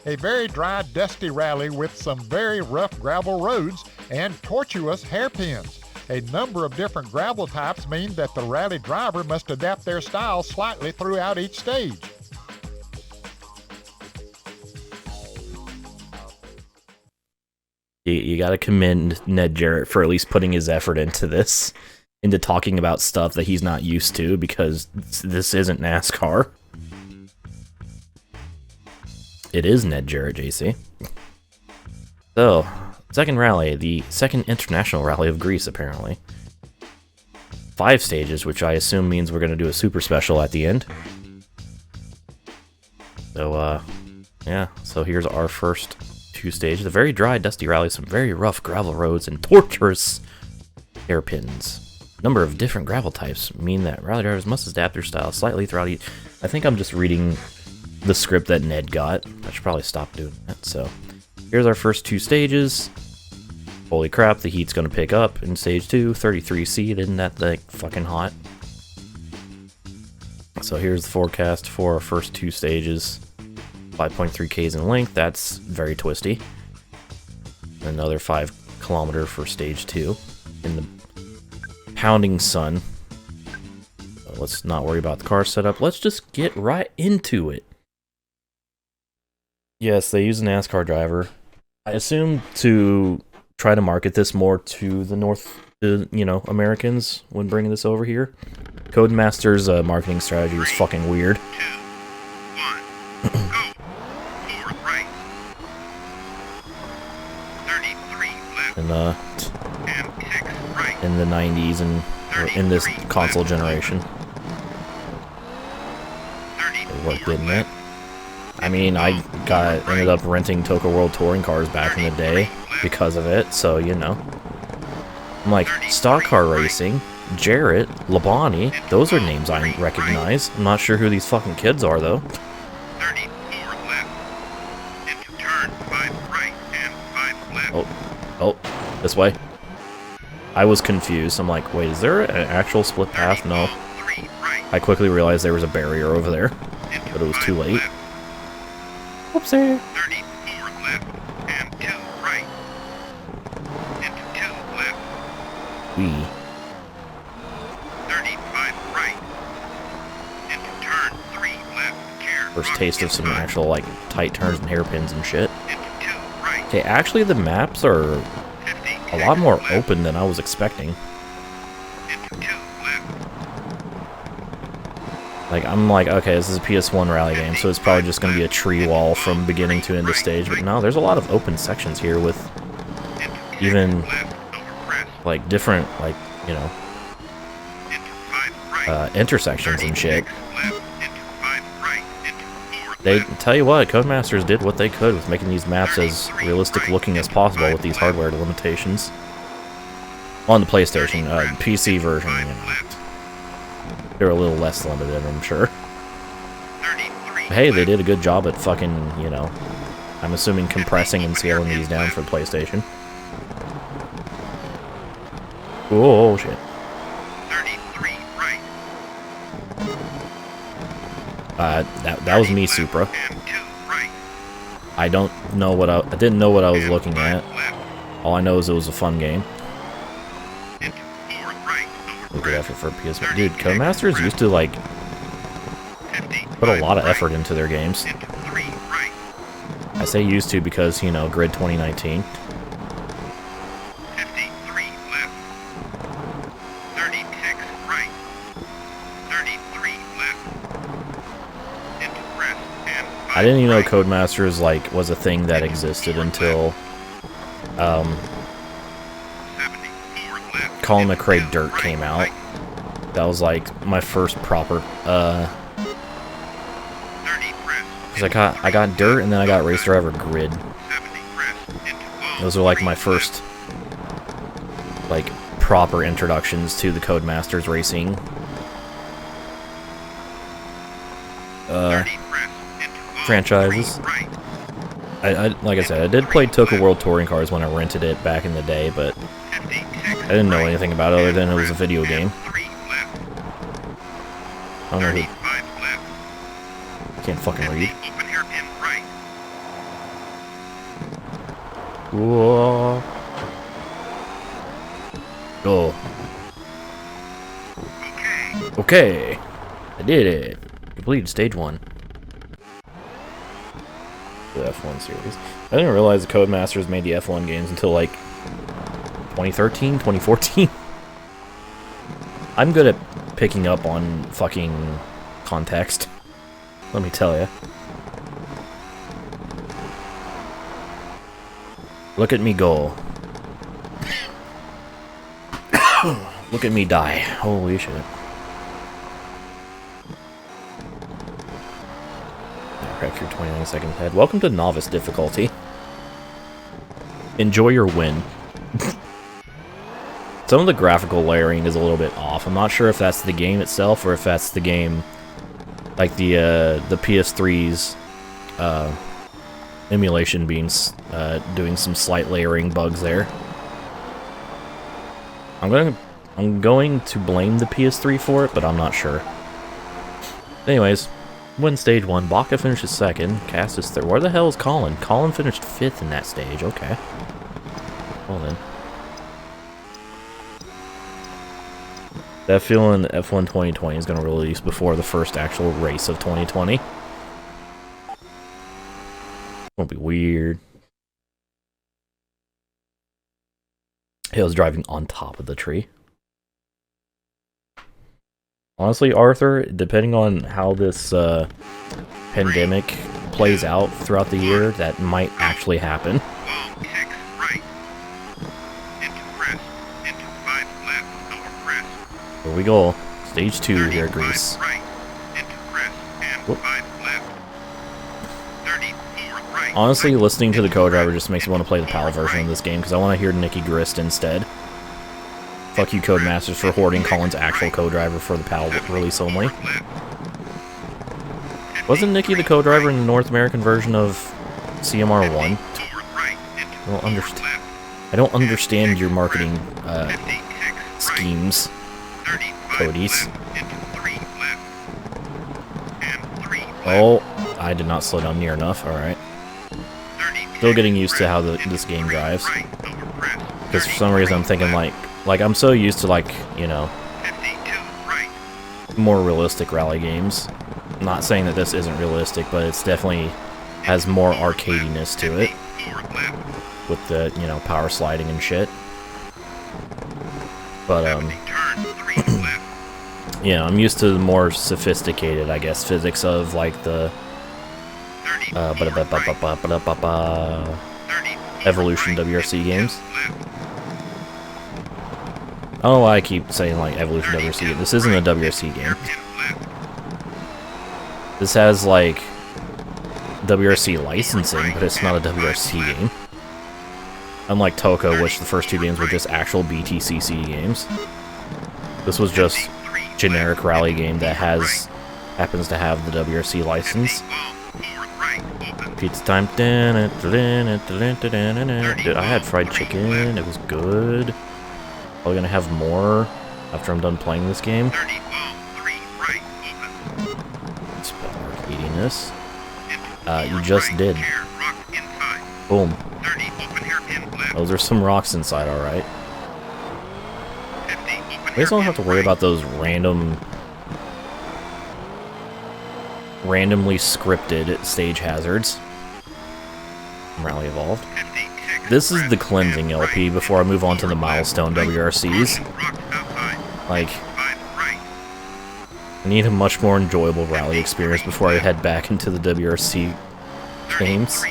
a very dry, dusty rally with some very rough gravel roads and tortuous hairpins. A number of different gravel types mean that the rally driver must adapt their style slightly throughout each stage. You got to commend Ned Jarrett for at least putting his effort into this, into talking about stuff that he's not used to, because this isn't NASCAR. It is Ned Jarrett, JC. So, second rally, the second international rally of Greece, apparently. 5 stages, which I assume means we're going to do a super special at the end. So, yeah, so here's our first 2 stages. A very dry, dusty rally, some very rough gravel roads, and torturous hairpins. Number of different gravel types mean that rally drivers must adapt their style slightly throughout each. I think I'm just reading the script that Ned got. I should probably stop doing that. So, here's our first 2 stages. Holy crap, the heat's gonna pick up in stage 2, 33C. Isn't that like fucking hot? So here's the forecast for our first 2 stages. 5.3 Ks in length, that's very twisty. Another 5 kilometer for stage 2 in the pounding sun. So let's not worry about the car setup. Let's just get right into it. Yes, they use a NASCAR driver. I assume to try to market this more to the Americans when bringing this over here. Codemasters' marketing strategy is fucking weird. 2, 1, go! Forward right. 33 left. And 6 right. In the 90s and in this console generation. It worked, didn't it? I mean, I ended up renting Toka World Touring cars back in the day because of it, so, you know. I'm like, stock car racing, Jarrett, Labani, those are names I recognize. I'm not sure who these fucking kids are, though. 34 left. Into turn 5 right and 5 left. Oh, this way. I was confused. I'm like, wait, is there an actual split path? No. 3 right. I quickly realized there was a barrier over there, but it was too late. Whoopsie. 34 left and 2 right. Into 2 left. Wee. 35 right. Into turn 3 left. Care. First taste of some actual, like, tight turns and hairpins and shit. Into 2 right. Okay, actually the maps are 50 a lot more left. open than I was expecting. Into 2 left. Like, I'm like, okay, this is a PS1 rally game, so it's probably just going to be a tree wall from beginning to end of stage, but no, there's a lot of open sections here with even, like, different, like, you know, intersections and shit. They, tell you what, Codemasters did what they could with making these maps as realistic looking as possible with these hardware limitations. On the PlayStation, PC version, you know. They're a little less limited, I'm sure. Hey, they did a good job at fucking, you know, I'm assuming compressing and scaling these down for PlayStation. Oh, shit. 33 right. That was me, Supra. And 2 right. I didn't know what I was looking at. All I know is it was a fun game. Into 4 right. Good effort for PS1. Dude, Codemasters used to, like, 50 put a lot of effort into their games. into 3 right. I say used to because, you know, Grid 2019. 53 left. 36 right. 33 left. Into crest and 5 I didn't even know right. Codemasters, like, was a thing that existed until, 74 left. Colin McRae Dirt came out. That was, like, my first proper, 30 crest. because I got Dirt and then I got Race Driver Grid. 70 crest. Into wall. Those are, like, my first, like, proper introductions to the Codemasters racing 30 crest. Into wall. franchises. 3 right. Like I said, I did play Toka World Touring Cars when I rented it back in the day, but 56 I didn't know anything about it other than it was a video game. 3 left. I don't know who 35 left. can't fucking 50 read. open hairpin right. Whoa. Go. Okay. I did it. Completed stage 1. The F1 series. I didn't realize the Codemasters made the F1 games until like 2013, 2014. I'm good at picking up on fucking context. Let me tell you. Look at me go. Look at me die. Holy shit. Crack your 29 seconds ahead. Welcome to Novice difficulty. Enjoy your win. Some of the graphical layering is a little bit off. I'm not sure if that's the game itself or if that's the game, like the PS3's emulation being doing some slight layering bugs there. I'm going to blame the PS3 for it, but I'm not sure. Anyways, win stage 1. Baca finishes 2nd. Cass is 3rd. Where the hell is Colin? Colin finished 5th in that stage. Okay. Well then. That feeling F1 2020 is going to release before the first actual race of 2020. Won't be weird. He was driving on top of the tree. Honestly, Arthur, depending on how this pandemic plays out throughout the year, that might actually happen. Here we go. Stage 2 here, Greece. Whoop. Honestly, listening to the co-driver just makes me want to play the PAL version of this game, because I want to hear Nicky Grist instead. Fuck you, Codemasters, for hoarding Colin's actual co-driver for the PAL release only. Wasn't Nicky the co-driver in the North American version of CMR 1? I don't understand your marketing schemes, Cody's. Oh, I did not slow down near enough. Alright. Still getting used to how this game drives. Because for some reason I'm thinking like I'm so used to, like, you know, more realistic rally games. I'm not saying that this isn't realistic, but it's definitely has more arcadiness to it. With the, you know, power sliding and shit. But, yeah, I'm used to the more sophisticated, I guess, physics of, like, the Evolution WRC games. I don't know why I keep saying, like, Evolution WRC. This isn't a WRC game. This has, like, WRC licensing, but it's not a WRC game. Unlike Toko, which the first 2 games were just actual BTCC games. This was just generic rally game that happens to have the WRC license. Pizza time. Dude, I had fried chicken. It was good. Probably gonna have more after I'm done playing this game. Spell arcadiness. You just did. Boom. Those are some rocks inside, alright. I guess I don't have to worry about those randomly scripted stage hazards. Rally Evolved. This is the cleansing LP before I move on to the milestone WRCs. Like, I need a much more enjoyable rally experience before I head back into the WRC games.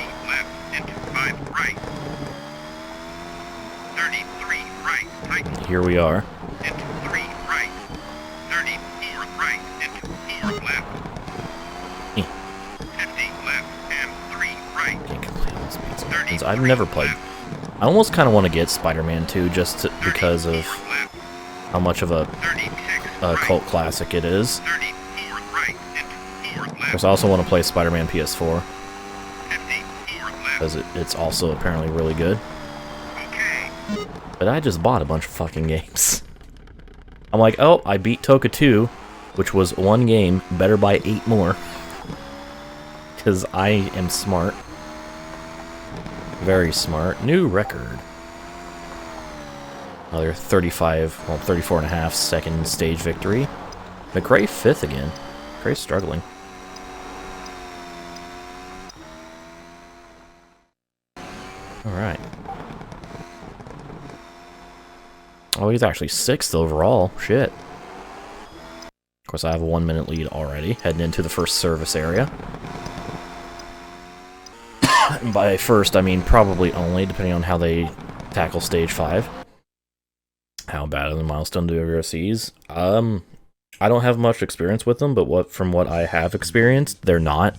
Here we are. I've never played. I almost kind of want to get Spider-Man 2 just because of how much of a cult classic it is. Of course, I also want to play Spider-Man PS4 because it's also apparently really good. But I just bought a bunch of fucking games. I'm like, oh, I beat Toka 2, which was 1 game, better buy 8 more. Because I am smart. Very smart. New record. Another 34 and a half second stage victory. McRae 5th again. McRae's struggling. Alright. Oh, he's actually 6th overall. Shit. Of course, I have a 1 minute lead already, heading into the first service area. By first, I mean probably only, depending on how they tackle stage 5. How bad are the milestone WRCs? I don't have much experience with them, but from what I have experienced, they're not.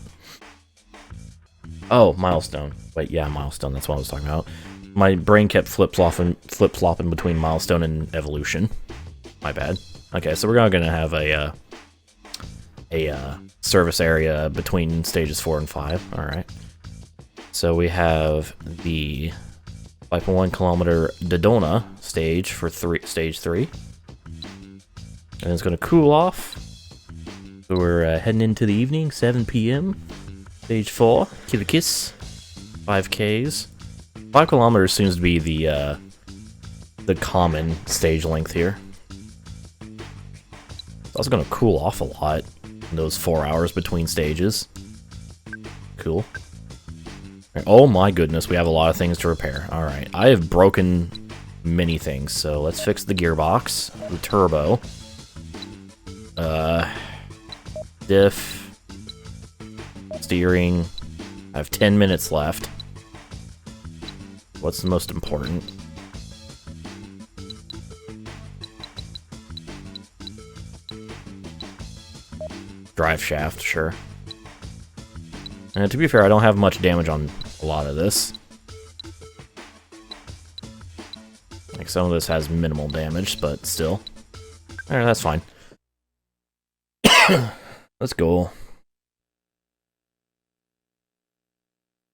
Oh, milestone. Wait, yeah, milestone. That's what I was talking about. My brain kept flip-flopping between milestone and evolution. My bad. Okay, so we're gonna have a service area between stages 4 and 5. All right. So we have the 5.1 kilometer Dodona stage for stage 3. And it's going to cool off. So we're heading into the evening, 7 p.m. Stage 4, Kiss, 5Ks. 5 kilometers seems to be the common stage length here. So it's going to cool off a lot in those 4 hours between stages. Cool. Oh my goodness, we have a lot of things to repair. Alright, I have broken many things, so let's fix the gearbox, the turbo, diff, steering. I have 10 minutes left. What's the most important? Drive shaft, sure. And to be fair, I don't have much damage on a lot of this. Like, some of this has minimal damage, but still. Alright, that's fine. Let's go.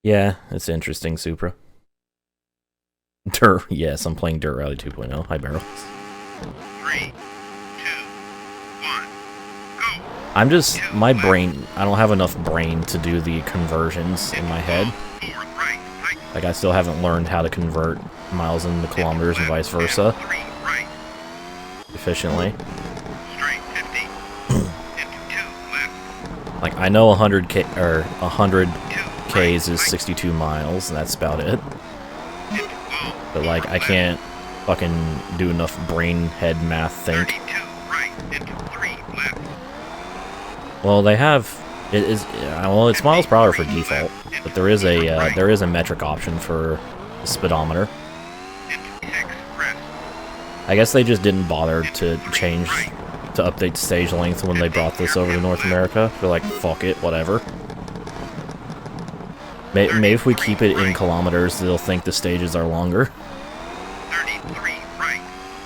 Yeah, it's interesting, Supra. Yes, I'm playing Dirt Rally 2.0. Hi, Barrels. 3, 2, 1, go! I'm just, my brain, I don't have enough brain to do the conversions in my head. Like, I still haven't learned how to convert miles into kilometers and vice versa efficiently. Like, I know 100 Ks is 62 miles, and that's about it. But, like, I can't fucking do enough brain head math think. Well, they have, well, it's miles per hour for default, but there is a metric option for the speedometer. I guess they just didn't bother to change, to update stage length when they brought this over to North America. They're like, fuck it, whatever. Maybe if we keep it in kilometers, they'll think the stages are longer.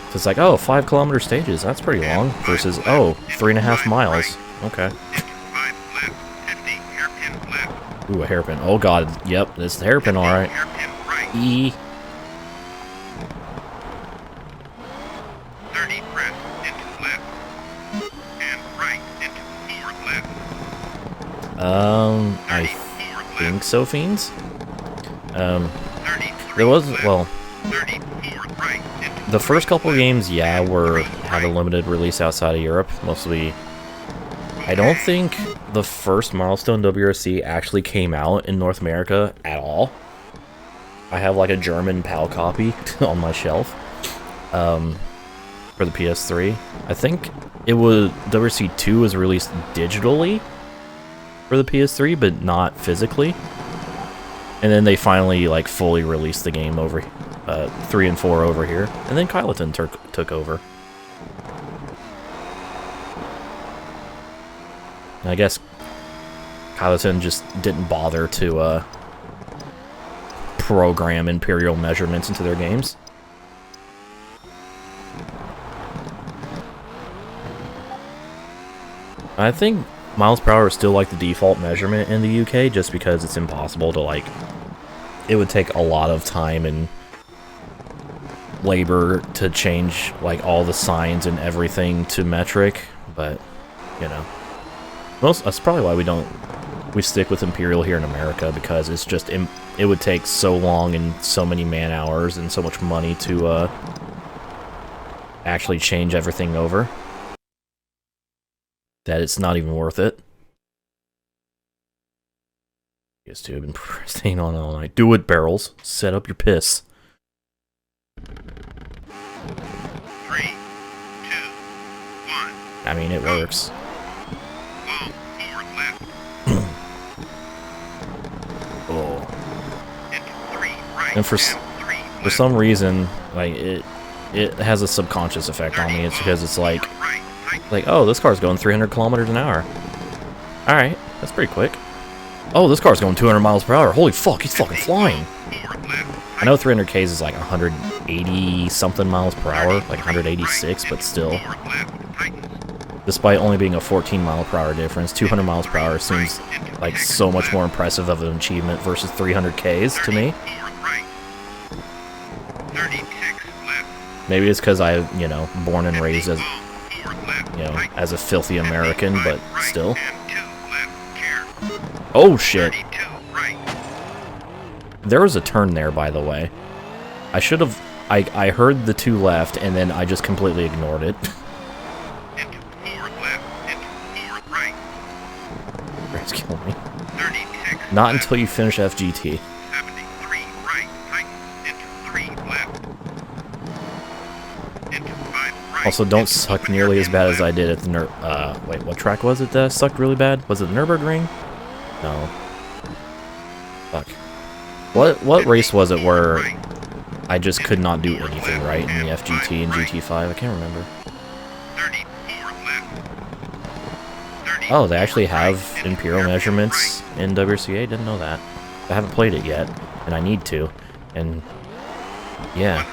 So it's like, oh, 5 kilometer stages, that's pretty long, versus, oh, 3.5 miles. Okay. Ooh, a hairpin. Oh god, yep, it's the hairpin, alright. E. I think so, Fiends. There was, well, the first couple games, yeah, had a limited release outside of Europe, mostly. I don't think the first Milestone WRC actually came out in North America at all. I have like a German PAL copy on my shelf for the PS3. I think it was WRC 2 was released digitally for the PS3, but not physically. And then they finally like fully released the game over 3 and 4 over here, and then Kyloton took over. And I guess Kyloton just didn't bother to program Imperial measurements into their games. I think miles per hour is still like the default measurement in the UK, just because it's impossible to like. It would take a lot of time and labor to change like all the signs and everything to metric, but you know. That's probably why we don't we stick with Imperial here in America because it's just it would take so long and so many man hours and so much money to actually change everything over that it's not even worth it. You guys two have been staying on all night. Do it, barrels. Set up your piss. 3, 2, 1. I mean, it works. Long, forward, left. Oh. Into 3, right. And for 3 for some reason, like it has a subconscious effect on me. It's because it's like, oh, this car's going 300 kilometers an hour. All right, that's pretty quick. Oh, this car's going 200 miles per hour. Holy fuck, he's fucking flying. I know 300 Ks is like 180 something miles per hour, like 186, but still. Despite only being a 14 mile per hour difference, 200 miles per hour seems like so much more impressive of an achievement versus 300 Ks to me. Maybe it's because I, you know, born and raised as, you know, as a filthy American, but still. Oh shit. There was a turn there, by the way. I should have... I heard the 2 left, and then I just completely ignored it. It's killing me. Not until you finish FGT. Also, don't suck nearly as bad as I did at the wait, what track was it that sucked really bad? Was it the Nürburgring? No. Fuck. What race was it where I just could not do anything right in the FGT and GT5? I can't remember. Oh, they actually have Imperial measurements in WRCA? Didn't know that. I haven't played it yet, and I need to. And yeah.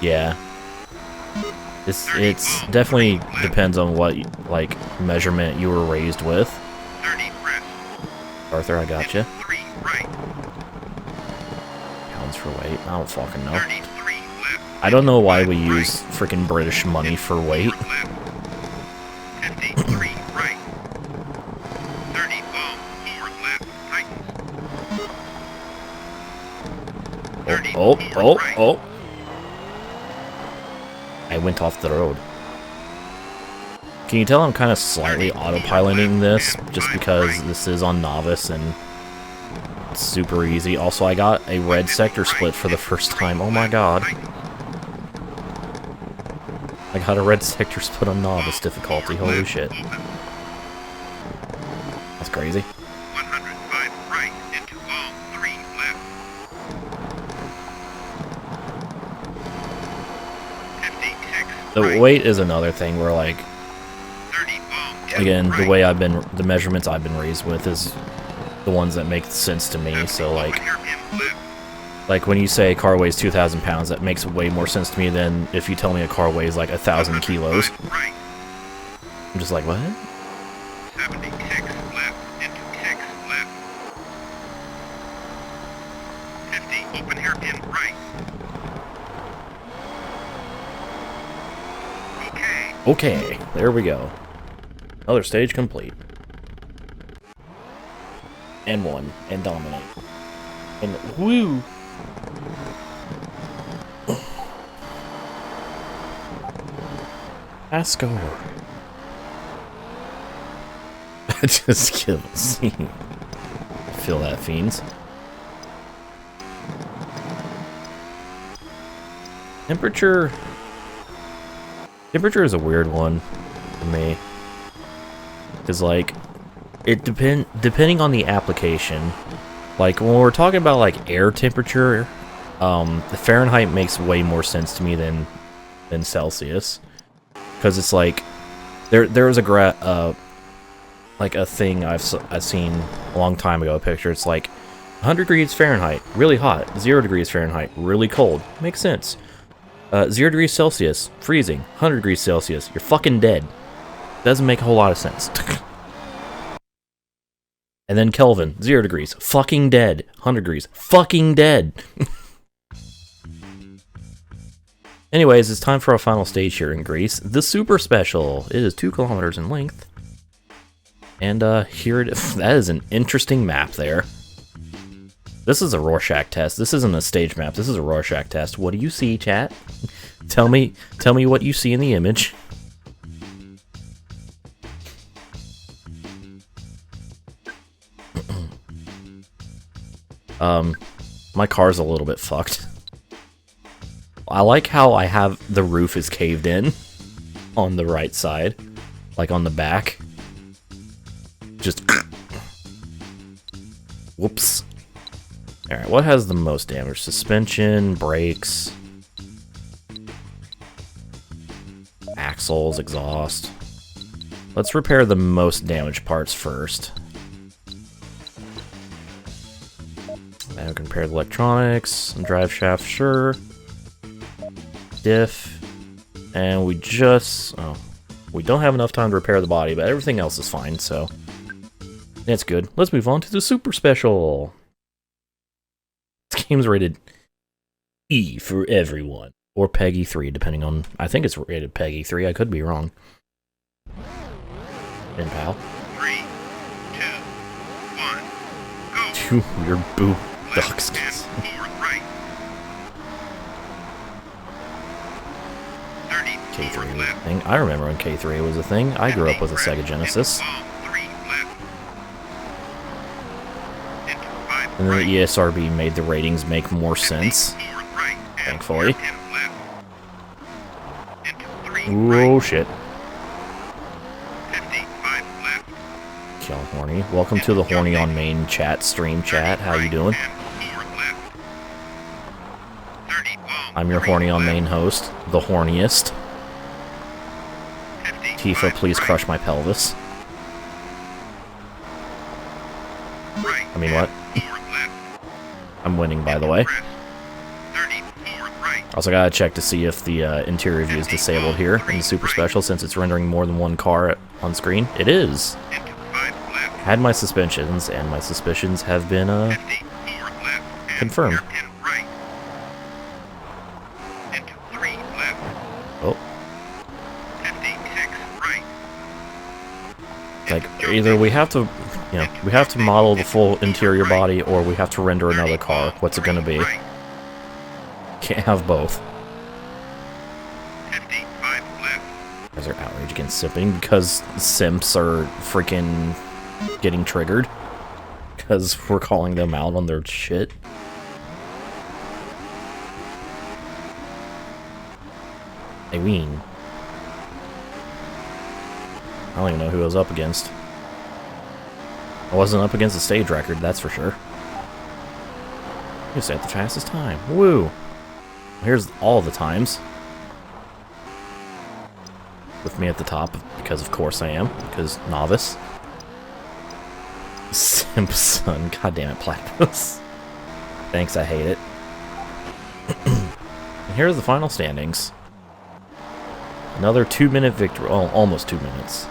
Yeah. It's definitely depends on what, like, measurement you were raised with. Arthur, I got you. Pounds for weight. I don't fucking know. I don't know why we use freaking British money for weight. Oh. I went off the road. Can you tell I'm kind of slightly autopiloting this, just because this is on Novice and it's super easy. Also, I got a red sector split for the first time. Oh my god. I got a red sector split on Novice difficulty. Holy shit. That's crazy. The weight is another thing where, like, again, the measurements I've been raised with is the ones that make sense to me. So, like when you say a car weighs 2,000 pounds, that makes way more sense to me than if you tell me a car weighs like 1,000 kilos. I'm just like, what? 76 left into 6 left. 50 open hairpin right. Okay, there we go. Another stage complete. And won. And dominate. And woo! Ask over. I just kills. Feel that, fiends. Temperature is a weird one for me. Because, like, it depending on the application. Like, when we're talking about, like, air temperature, the Fahrenheit makes way more sense to me than Celsius. Because it's like, there was a thing I've seen a long time ago, a picture. It's like 100 degrees Fahrenheit, really hot. 0 degrees Fahrenheit, really cold. Makes sense. 0 degrees Celsius, freezing. 100 degrees Celsius, you're fucking dead. Doesn't make a whole lot of sense. And then Kelvin, 0 degrees, fucking dead. 100 degrees, fucking dead. Anyways, it's time for our final stage here in Greece. The Super Special. It is 2 kilometers in length. And here it is. That is an interesting map there. This is a Rorschach test. This isn't a stage map. This is a Rorschach test. What do you see, chat? Tell me what you see in the image. My car's a little bit fucked. I like how I have the roof is caved in on the right side, like on the back. Just whoops. Alright, what has the most damage? Suspension, brakes, axles, exhaust. Let's repair the most damaged parts first. And compare the electronics, drive shaft, sure. Diff. And we don't have enough time to repair the body, but everything else is fine, so that's good. Let's move on to the Super Special. This game's rated E for everyone. Or Peggy 3, depending on... I think it's rated Peggy 3, I could be wrong. In pal. 3, 2, 1, go! Your boo ducks. Left and forward right. 30 K3 forward was a left. thing. I remember when K3 was a thing. I grew up with a Sega Genesis. Ball 3 left. Into 5 And then right. the ESRB made the ratings make more 50 sense. forward right. And Thankfully. 10 left. Into 3 Oh right. shit. 55 left. Kill Horny. Welcome to the Horny on Main chat stream chat. How you doing? I'm your Horny on Main host, the horniest. Tifa, please crush my pelvis. I mean, what? I'm winning, by the way. Also gotta check to see if the interior view is disabled here in the Super Special, since it's rendering more than one car on screen. It is! Had my suspicions, and my suspicions have been, confirmed. Oh. Like, either we have to, we have to model the full interior body, or we have to render another car. What's it gonna be? Can't have both. Is there outrage against simping? Because simps are freaking getting triggered. Because we're calling them out on their shit. I mean, I don't even know who I was up against. I wasn't up against a stage record, that's for sure. You set the fastest time. Woo! Here's all the times. With me at the top, because of course I am, because Novice. Simpson, goddamn it, Platypus. Thanks, I hate it. And here's the final standings. Another 2-minute victory, oh, almost 2 minutes.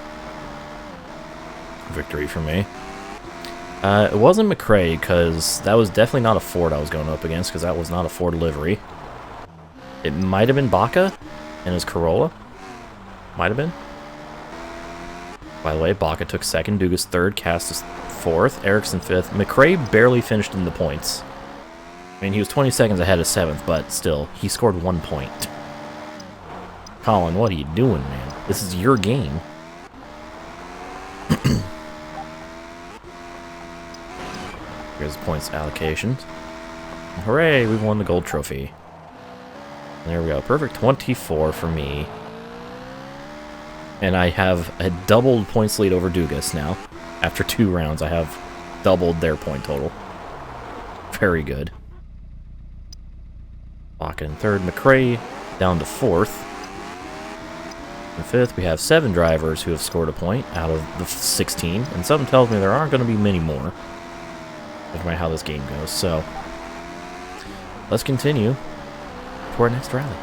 Victory for me. It wasn't McRae, because that was definitely not a Ford I was going up against, because that was not a Ford livery. It might have been Baca and his Corolla. Might have been. By the way, Baca took second, Dugas third, Castus fourth, Erickson fifth. McRae barely finished in the points. I mean, he was 20 seconds ahead of seventh, but still, he scored 1 point. Colin, what are you doing, man? This is your game. Here's the points allocations. Hooray, we won the gold trophy. There we go, perfect 24 for me. And I have a doubled points lead over Dugas now. After 2 rounds, I have doubled their point total. Very good. Baca in third, McRae down to fourth. In fifth, we have 7 drivers who have scored a point out of the 16, and something tells me there aren't going to be many more. Looking at how this game goes, so let's continue to our next rally.